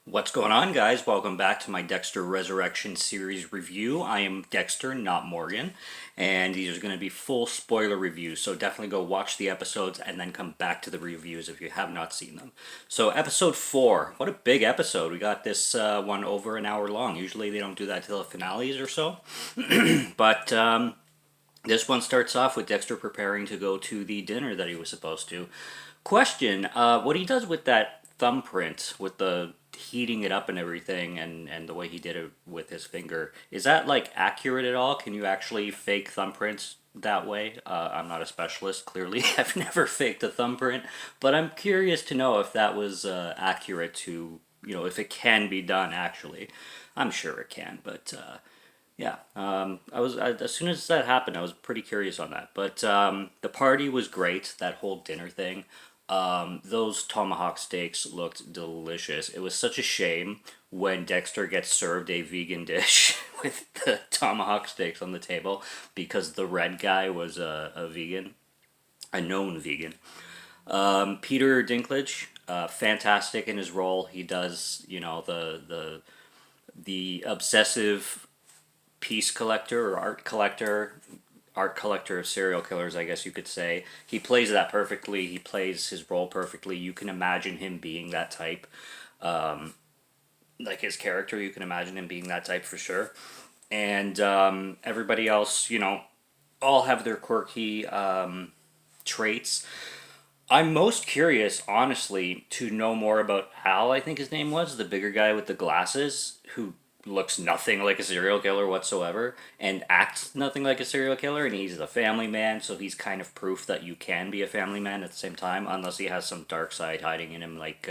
What's going on, guys? Welcome back to my Dexter Resurrection series review. I am Dexter, not Morgan, and these are going to be full spoiler reviews, so definitely go watch the episodes and then come back to the reviews if you have not seen them. So, episode 4, what a big episode. We got this one over an hour long. Usually they don't do that till the finales or so, but this one starts off with Dexter preparing to go to the dinner that he was supposed to. Question: what he does with that thumbprint, with the heating it up and everything, and the way he did it with his finger, is that like accurate at all? Can you actually fake thumbprints that way? I'm not a specialist. Clearly, I've never faked a thumbprint, but I'm curious to know if that was accurate to if it can be done actually. I'm sure it can, but. Yeah, as soon as that happened, I was pretty curious on that. But the party was great. That whole dinner thing. Those tomahawk steaks looked delicious. It was such a shame when Dexter gets served a vegan dish with the tomahawk steaks on the table because the red guy was a vegan, a known vegan. Peter Dinklage, fantastic in his role. He does, the obsessive piece collector or art collector of serial killers, I guess you could say. He plays that perfectly. He plays his role perfectly. You can imagine him being that type. Like his character, you can imagine him being that type for sure. And everybody else, all have their quirky traits. I'm most curious, honestly, to know more about Al, I think his name was, the bigger guy with the glasses, who looks nothing like a serial killer whatsoever and acts nothing like a serial killer, and he's a family man, so he's kind of proof that you can be a family man at the same time, unless he has some dark side hiding in him like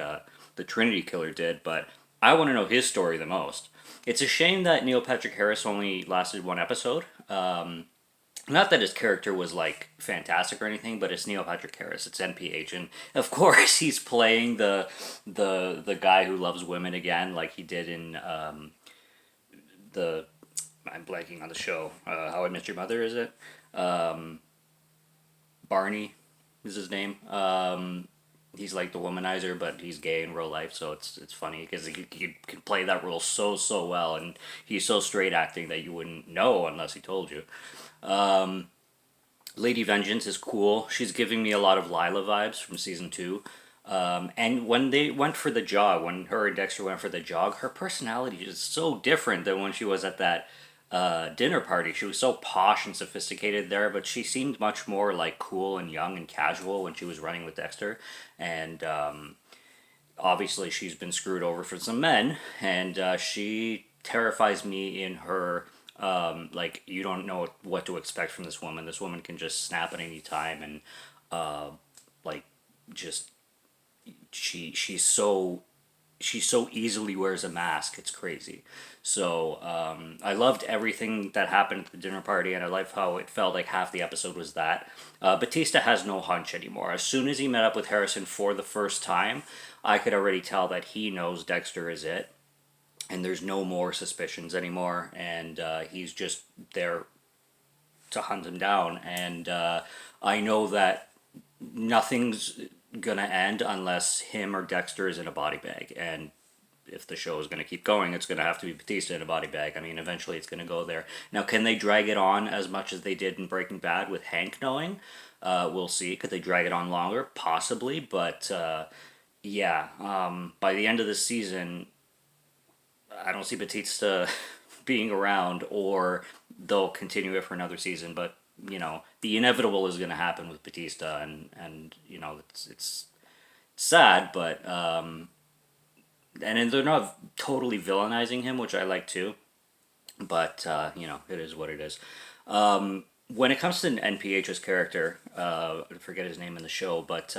the Trinity Killer did. But I want to know his story the most. It's a shame that Neil Patrick Harris only lasted one episode. Not that his character was like fantastic or anything, but it's Neil Patrick Harris. It's NPH, and of course he's playing the guy who loves women again, like he did in the I'm blanking on the show. How I Met Your Mother, is it? Barney is his name. He's like the womanizer, but he's gay in real life, so it's funny because he can play that role so well, and he's so straight acting that you wouldn't know unless he told you. Lady Vengeance is cool. She's giving me a lot of Lila vibes from season 2. And when they went for the jog, when her and Dexter went for the jog, her personality is so different than when she was at that dinner party. She was so posh and sophisticated there, but she seemed much more like cool and young and casual when she was running with Dexter. And obviously, she's been screwed over for some men, and she terrifies me in her. Like, you don't know what to expect from this woman. This woman can just snap at any time, and like just she's so easily wears a mask. It's crazy. So I loved everything that happened at the dinner party, and I love how it felt like half the episode was that. Batista has no hunch anymore. As soon as he met up with Harrison for the first time, I could already tell that he knows Dexter is it, and there's no more suspicions anymore, and he's just there to hunt him down. And I know that nothing's gonna end unless him or Dexter is in a body bag. And if the show is gonna keep going, it's gonna have to be Batista in a body bag. I mean, eventually it's gonna go there. Now, can they drag it on as much as they did in Breaking Bad with Hank knowing? We'll see. Could they drag it on longer? Possibly, but yeah. By the end of the season, I don't see Batista being around, or they'll continue it for another season. But the inevitable is going to happen with Batista, and it's sad, but and they're not totally villainizing him, which I like too. But it is what it is. When it comes to NPH's character, I forget his name in the show, but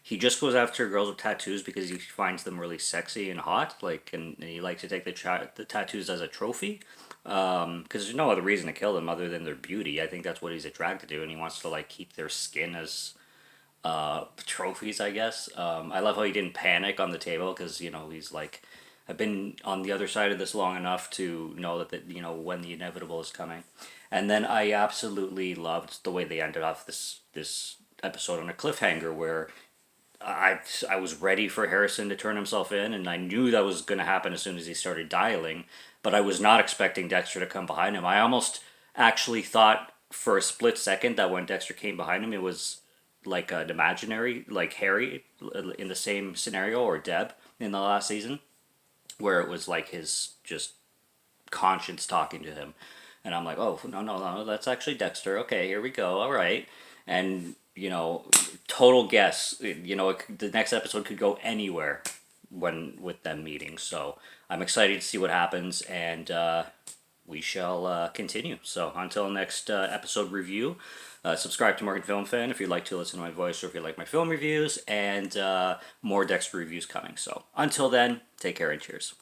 he just goes after girls with tattoos because he finds them really sexy and hot, like, and he likes to take the tattoos as a trophy. Because there's no other reason to kill them other than their beauty. I think that's what he's attracted to, and he wants to like keep their skin as trophies, I guess. I love how he didn't panic on the table because he's like, I've been on the other side of this long enough to know that when the inevitable is coming. And then I absolutely loved the way they ended off this episode on a cliffhanger where I was ready for Harrison to turn himself in, and I knew that was going to happen as soon as he started dialing. But I was not expecting Dexter to come behind him. I almost actually thought for a split second that when Dexter came behind him, it was like an imaginary, like Harry in the same scenario, or Deb in the last season, where it was like his just conscience talking to him. And I'm like, oh, no, no, no, that's actually Dexter. Okay, here we go. All right. And, total guess, the next episode could go anywhere when with them meeting. So I'm excited to see what happens, and we shall continue. So until next episode review, subscribe to Morgan Film Fan if you'd like to listen to my voice, or if you like my film reviews, and more Dexter reviews coming. So until then, take care and cheers.